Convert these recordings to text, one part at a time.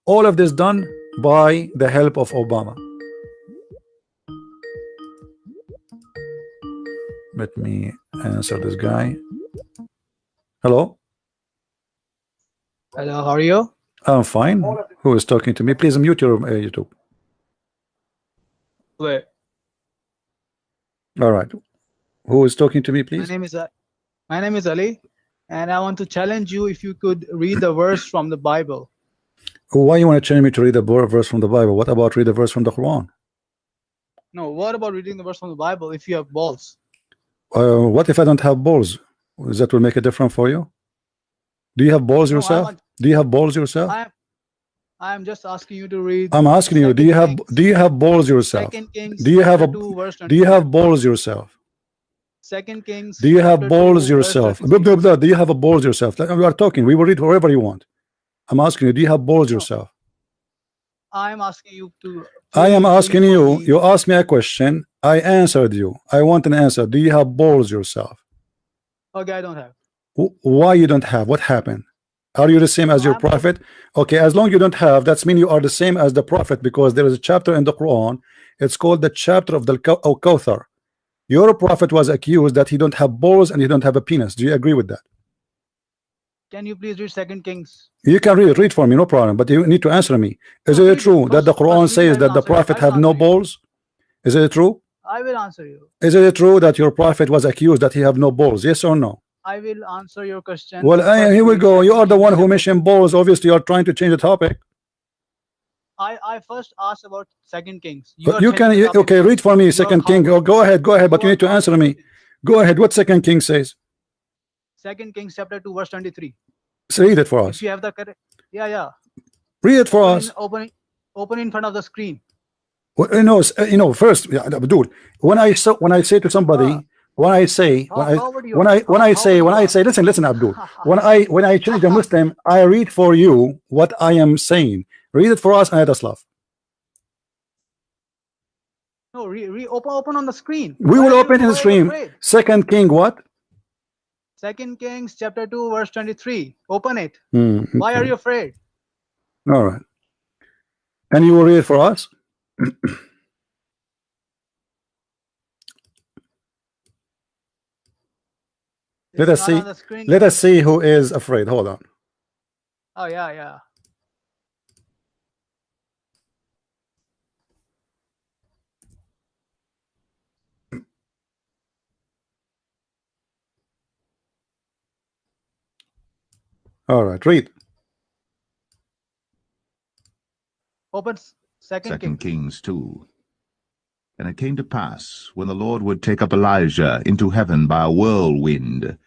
All of this done by the help of Obama. Let me answer this guy. Hello? Hello, how are you? I'm fine. Who is talking to me? Please mute your YouTube. Wait. All right. Who is talking to me, please? My name is Ali, and I want to challenge you if you could read the verse from the Bible. Why you want to challenge me to read a verse from the Bible? What about read a verse from the Quran? No, what about reading the verse from the Bible if you have balls? What if I don't have balls? Does that will make a difference for you? Do you have balls yourself? Do you have balls yourself? I'm just asking you to read. I'm asking you, do you have balls yourself? Do you have balls yourself? 2 Kings. Do you have balls yourself? Do you have a balls yourself? We are talking. We will read wherever you want. I'm asking you, do you have balls yourself? I'm asking you to. I am asking you. You asked me a question. I answered you. I want an answer. Do you have balls yourself? Okay, I don't have. Why you don't have? What happened? Are you the same as your prophet? Okay, as long as you don't have, that's mean you are the same as the prophet, because there is a chapter in the Quran. It's called the chapter of the Kawthar. Your prophet was accused that he don't have balls and he don't have a penis. Do you agree with that? Can you please read 2 Kings? You can read for me, no problem. But you need to answer me. Is it true that the Quran says that the prophet have no balls? Is it true? I will answer you. Is it true that your prophet was accused that he have no balls? Yes or no? I will answer your question. Well, here we go. You are the one who mentioned balls. Obviously, you are trying to change the topic. I first asked about 2 Kings. Okay, read for me 2 King. Oh, go ahead, but you need to answer me. Go ahead. What 2 King says? 2 Kings chapter 2 verse 23. So read it for us. If you have the correct, yeah. Read it for us. Open in front of the screen. Well, first, dude. When I say to somebody, listen, Abdul. When I change a Muslim, I read for you what I am saying. Read it for us, Ayaslav. No, open on the screen. We will open in the screen. 2 King what? 2 Kings chapter 2 verse 23. Open it. Okay. Why are you afraid? All right. And you will read it for us? Let us see who is afraid. Hold on. Oh yeah. All right, read. Open 2 Kings 2. And it came to pass, when the Lord would take up Elijah into heaven by a whirlwind,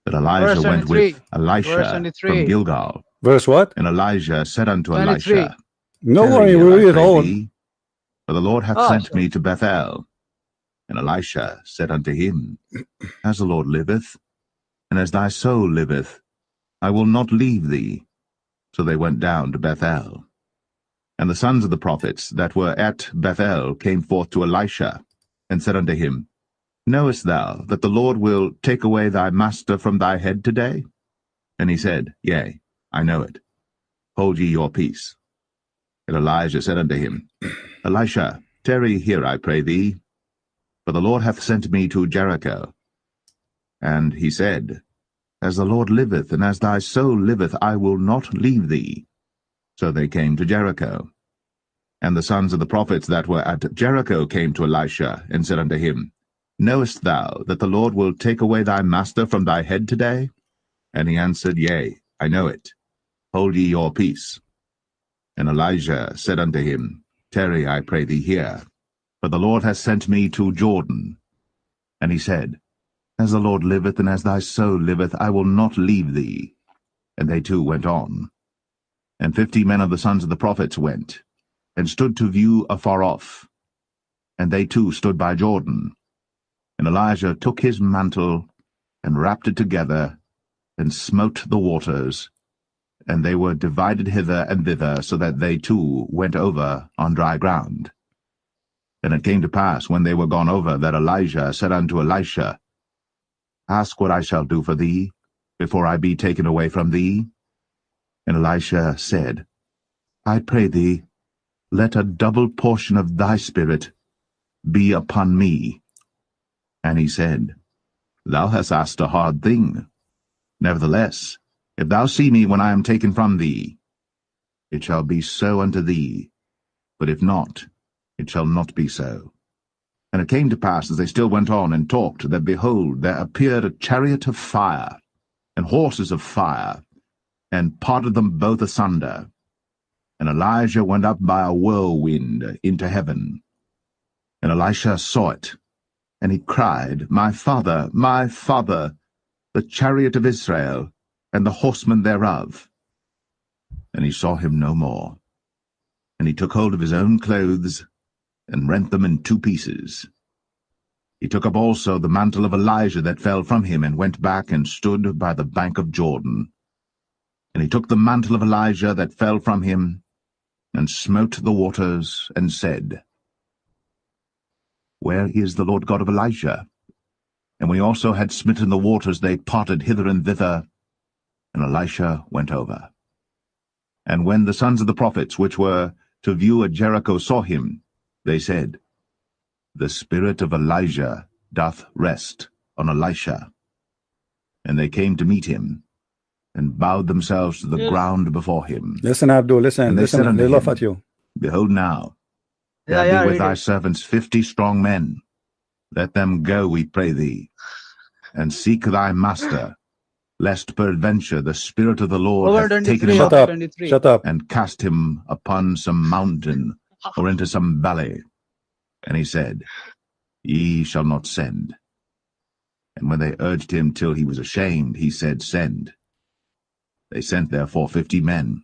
that Elijah went with Elisha from Gilgal. Verse what? And Elijah said unto Elisha, No worry, we'll read it all. For the Lord hath sent me to Bethel. And Elisha said unto him, As the Lord liveth, and as thy soul liveth, I will not leave thee. So they went down to Bethel. And the sons of the prophets that were at Bethel came forth to Elisha, and said unto him, Knowest thou that the Lord will take away thy master from thy head today? And he said, Yea, I know it. Hold ye your peace. And Elijah said unto him, Elisha, tarry here, I pray thee, for the Lord hath sent me to Jericho. And he said, As the Lord liveth, and as thy soul liveth, I will not leave thee. So they came to Jericho. And the sons of the prophets that were at Jericho came to Elisha, and said unto him, Knowest thou that the Lord will take away thy master from thy head today? And he answered, Yea, I know it. Hold ye your peace. And Elijah said unto him, Tarry, I pray thee here, for the Lord hath sent me to Jordan. And he said, As the Lord liveth, and as thy soul liveth, I will not leave thee. And they two went on. And 50 men of the sons of the prophets went, and stood to view afar off. And they too stood by Jordan. And Elijah took his mantle, and wrapped it together, and smote the waters, and they were divided hither and thither, so that they too went over on dry ground. And it came to pass, when they were gone over, that Elijah said unto Elisha, Ask what I shall do for thee, before I be taken away from thee. And Elisha said, I pray thee, let a double portion of thy spirit be upon me. And he said, Thou hast asked a hard thing. Nevertheless, if thou see me when I am taken from thee, it shall be so unto thee. But if not, it shall not be so. And it came to pass, as they still went on and talked, that, behold, there appeared a chariot of fire, and horses of fire, and parted them both asunder. And Elijah went up by a whirlwind into heaven. And Elisha saw it, and he cried, My father, the chariot of Israel, and the horsemen thereof. And he saw him no more. And he took hold of his own clothes, and rent them in two pieces. He took up also the mantle of Elijah that fell from him, and went back and stood by the bank of Jordan. And he took the mantle of Elijah that fell from him, and smote the waters, and said, Where is the Lord God of Elijah? And when he also had smitten the waters, they parted hither and thither, and Elisha went over. And when the sons of the prophets, which were to view at Jericho, saw him, they said, The spirit of Elijah doth rest on Elisha. And they came to meet him, and bowed themselves to the ground before him. Listen, Abdul, listen, And they said listen, unto they laugh him, at you. Behold now, Yeah, there be with read thy it. servants 50 strong men. Let them go, we pray thee, and seek thy master, lest peradventure the Spirit of the Lord Over hath taken 23, him Shut up, up, 23. shut up. and cast him upon some mountain, or into some valley. And he said, Ye shall not send. And when they urged him till he was ashamed, he said, Send. They sent therefore 50 men,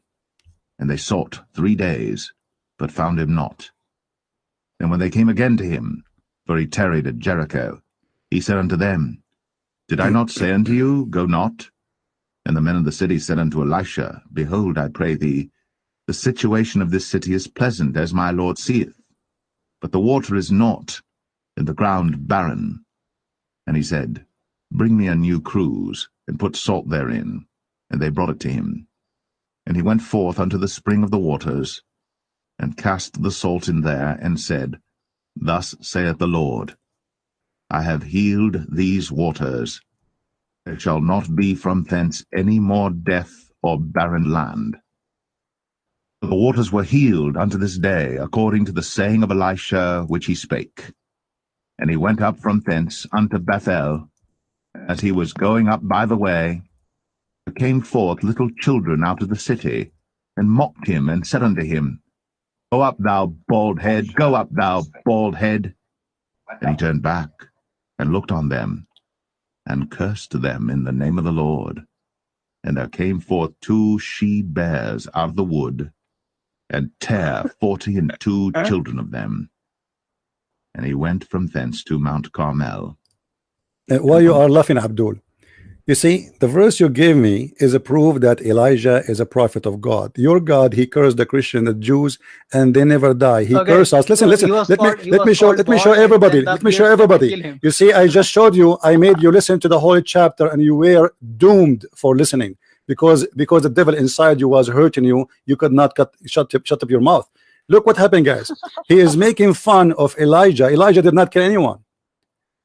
and they sought 3 days, but found him not. And when they came again to him, for he tarried at Jericho, he said unto them, Did I not say unto you, Go not? And the men of the city said unto Elisha, Behold, I pray thee, the situation of this city is pleasant, as my Lord seeth. But the water is naught, and the ground barren. And he said, Bring me a new cruse, and put salt therein. And they brought it to him. And he went forth unto the spring of the waters, and cast the salt in there, and said, Thus saith the Lord, I have healed these waters. There shall not be from thence any more death or barren land. The waters were healed unto this day, according to the saying of Elisha which he spake. And he went up from thence unto Bethel. As he was going up by the way, there came forth little children out of the city, and mocked him, and said unto him, Go up, thou bald head, go up, thou bald head. And he turned back, and looked on them, and cursed them in the name of the Lord. And there came forth 2 she-bears out of the wood, and tare 42 children of them. And he went from thence to Mount Carmel. Why you are laughing, Abdul? You see, the verse you gave me is a proof that Elijah is a prophet of God. Your God, he cursed the Christian, the Jews, and they never die. He Okay, cursed us. Listen, so listen. he was Let called- he me was show called everybody. God, and Let me the show bears came to everybody. kill him. You see, I just showed you. I made you listen to the whole chapter, and you were doomed for listening because the devil inside you was hurting you. You could not shut up your mouth. Look what happened, guys. He is making fun of Elijah. Elijah did not kill anyone.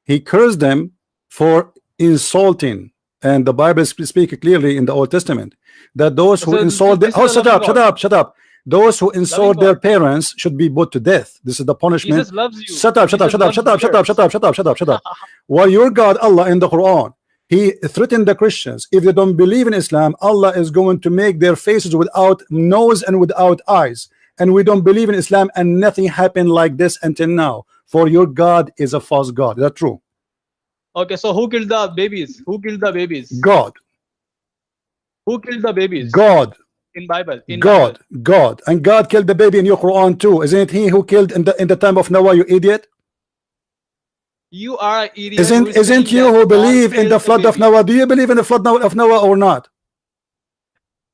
He cursed them for insulting. And the Bible speaks clearly in the Old Testament that those who So insult this is a loving God. shut up. Those who insult their parents should be put to death. This is the punishment. Jesus loves you. Shut up. While your God, Allah, in the Quran, he threatened the Christians. If they don't believe in Islam, Allah is going to make their faces without nose and without eyes. And we don't believe in Islam, and nothing happened like this until now. For your God is a false God. Is that true? Okay, so who killed the babies? Who killed the babies? God. Who killed the babies? God. In Bible. In God. Bible. God. And God killed the baby in your Quran too. Isn't it he who killed in the time of Noah, you idiot? You are an idiot. Isn't you who believe in the flood of Noah? Do you believe in the flood of Noah or not?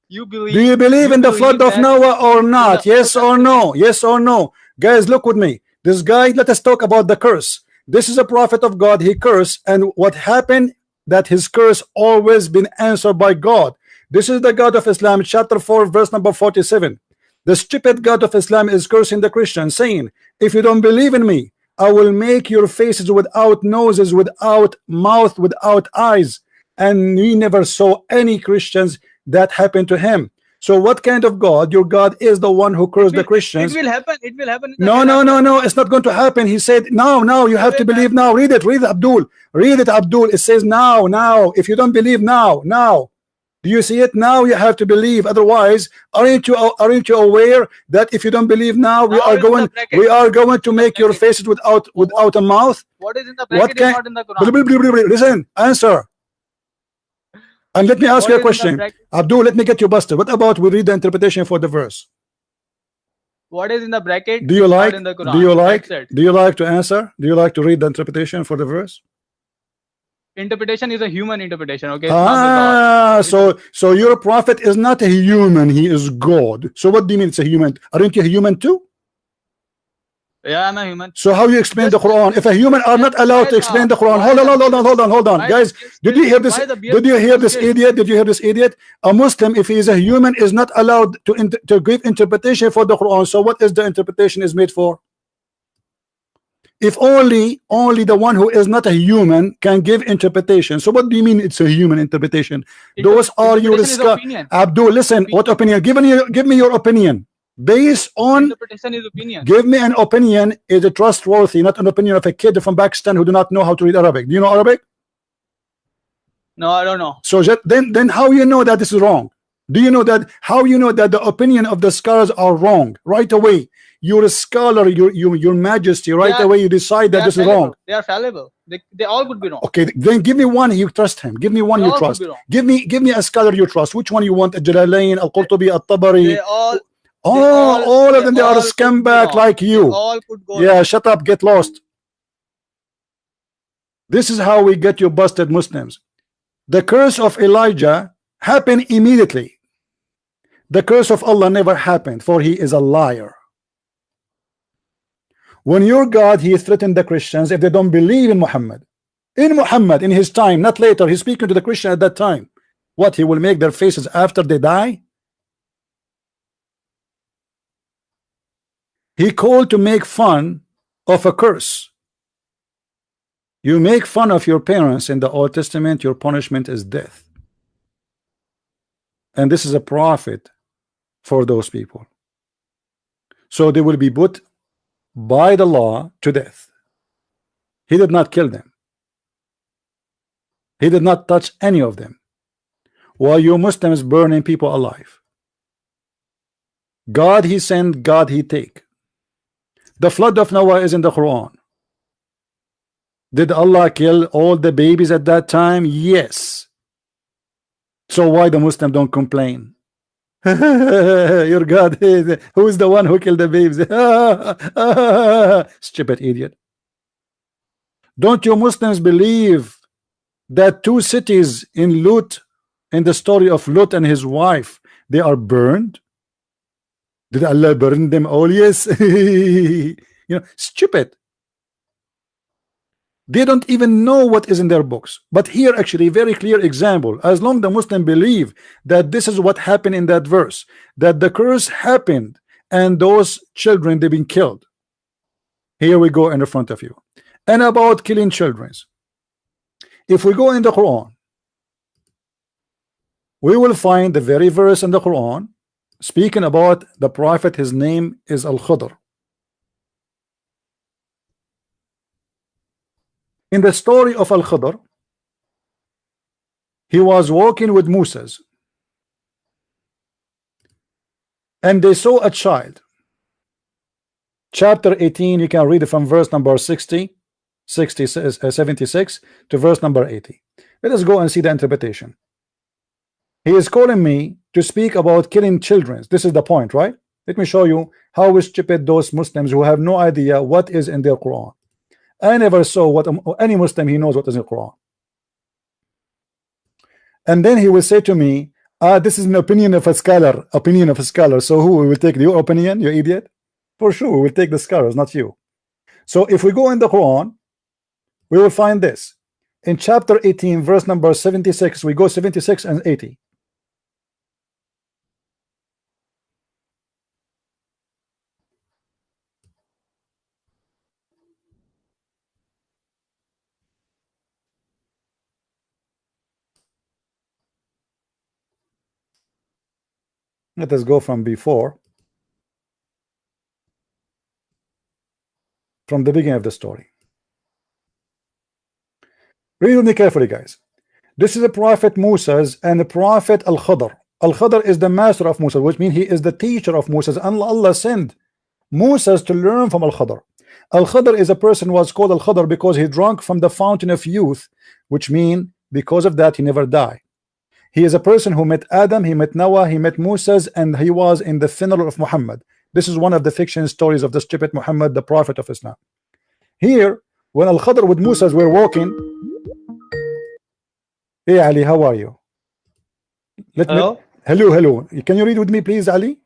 You believe. Do you believe in the flood of Noah or not? Yes or no? Yes or no? Guys, look with me. This guy, let us talk about the curse. This is a prophet of God. He cursed, and what happened? That his curse always been answered by God. This is the God of Islam, chapter 4, verse number 47. The stupid God of Islam is cursing the Christians, saying, if you don't believe in me, I will make your faces without noses, without mouth, without eyes. And we never saw any Christians that happened to him. So what kind of God? Your God is the one who cursed the Christians. It will happen. It will happen. No, no, no, no. It's not going to happen. He said, now, you have to believe now. Read it, Abdul. Read it, Abdul. It says now. If you don't believe now. Do you see it? Now you have to believe. Otherwise, aren't you aware that if you don't believe now, we are going to make your faces without a mouth? What is in the bracket is not in the Quran. Listen, answer. And let me ask you a question. Abdul, let me get you busted. What about we read the interpretation for the verse? What is in the bracket? Do you like? In the Quran? Do you like to answer? Do you like to read the interpretation for the verse? Interpretation is a human interpretation, okay? So your prophet is not a human, he is God. So what do you mean it's a human? Aren't you a human too? Yeah, I'm a human. So how you explain the Quran? If a human are not allowed to explain the Quran, hold on, guys. Did you hear this? Did you hear this idiot? Did you hear this idiot? A Muslim, if he is a human, is not allowed to give interpretation for the Quran. So what is the interpretation is made for? If only the one who is not a human can give interpretation. So what do you mean it's a human interpretation? Those are your Abdul, listen, what opinion? Give me your opinion. Based on interpretation is opinion. Give me an opinion. Is it trustworthy? Not an opinion of a kid from Pakistan who do not know how to read Arabic. Do you know Arabic? No, I don't know. So then how you know that this is wrong? Do you know that? How you know that the opinion of the scholars are wrong? Right away, you're a scholar, your majesty, right away you decide that this is wrong. They are fallible. They all could be wrong. Okay, then give me one you trust him. Give me one you trust. Give me a scholar you trust. Which one you want? Jalalain, Al-Qurtubi, Al-Tabari. All of them, they are a scumbag like you. Yeah, shut up, get lost. This is how we get you busted Muslims. The curse of Elijah happened immediately. The curse of Allah never happened, for he is a liar. When your God, he threatened the Christians if they don't believe in Muhammad. In his time, not later. He's speaking to the Christian at that time. What, he will make their faces after they die? He called to make fun of a curse. You make fun of your parents in the Old Testament, your punishment is death. And this is a prophet for those people. So they will be put by the law to death. He did not kill them. He did not touch any of them. While you Muslims burning people alive. God he sent, God he take. The flood of Noah is in the Quran. Did Allah kill all the babies at that time? Yes. So why the Muslim don't complain? Your God, who is the one who killed the babies? Stupid idiot. Don't you Muslims believe that 2 cities in Lut, in the story of Lut and his wife, they are burned? Did Allah burn them all? Yes. Stupid. They don't even know what is in their books. But here actually very clear example. As long the Muslim believe that this is what happened in that verse, that the curse happened and those children they've been killed. Here we go in the front of you. And about killing children. If we go in the Quran, we will find the very verse in the Quran speaking about the prophet. His name is Al-Khidr. In the story of Al-Khidr, he was walking with Moses and they saw a child. Chapter 18, you can read it from verse number 76 to verse number 80. Let us go and see the interpretation. He is calling me to speak about killing children. This is the point, right? Let me show you how stupid those Muslims who have no idea what is in their Quran. I never saw what any Muslim he knows what is in the Quran. And then he will say to me, this is an opinion of a scholar. So who will take your opinion, you idiot? For sure, we will take the scholars, not you. So if we go in the Quran, we will find this. In chapter 18, verse number 76, we go 76 and 80. Let us go from before, from the beginning of the story. Read with me carefully, guys. This is a prophet Moses and a prophet Al-Khadr. Al-Khadr is the master of Moses, which means he is the teacher of Moses, and Allah sent Moses to learn from Al-Khadr. Al-Khadr is a person who was called Al-Khadr because he drank from the fountain of youth, which means because of that he never died. He is a person who met Adam, he met Noah, he met Moses, and he was in the funeral of Muhammad. This is one of the fiction stories of the stupid Muhammad, the prophet of Islam. Here, when Al-Khadr with Moses were walking. Hey Ali, how are you? Hello? Hello. Can you read with me, please, Ali?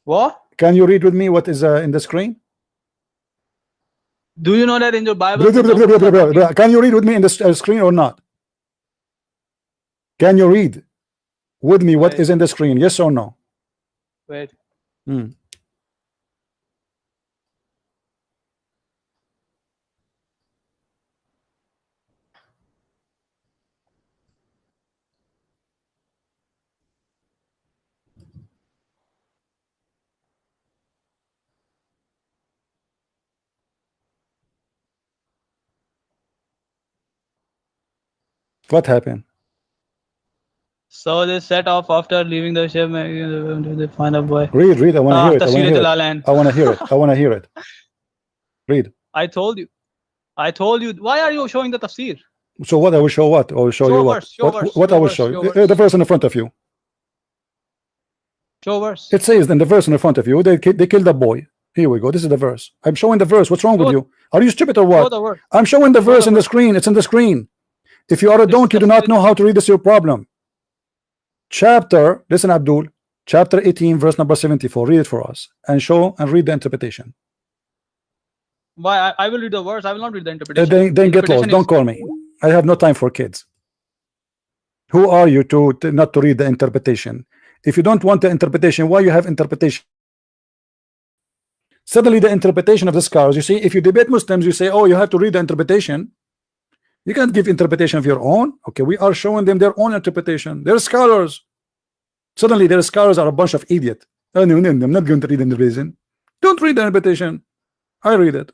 What? Can you read with me what is in the screen? Do you know that in your Bible? Can you read with me in the screen or not? Can you read with me what is in the screen? Yes or no? Wait. What happened? So they set off after leaving the ship. They find a boy. Read. I want to hear it. I want to hear it. Read. I told you. Why are you showing the tafsir? So what? I will show what? I will show you what? What I will show you? The verse in front of you. Show verse. It says in the verse in front of you, they killed a boy. Here we go. This is the verse. I'm showing the verse. What's wrong with you? Are you stupid or what? I'm showing the verse in the screen. It's in the screen. If you are a donkey, do not know how to read, this is your problem. Chapter, listen, Abdul, chapter 18, verse number 74. Read it for us and show and read the interpretation. Why? I will read the verse. I will not read the interpretation. Then get lost. Don't call me. I have no time for kids. Who are you to not to read the interpretation? If you don't want the interpretation, why you have interpretation? Suddenly the interpretation of the scholars, you see, if you debate Muslims, you say, oh, you have to read the interpretation. You can't give interpretation of your own. Okay, we are showing them their own interpretation. They're scholars. Suddenly their scholars are a bunch of idiots. Oh, no, I'm not going to read the interpretation. Don't read the interpretation. I read it.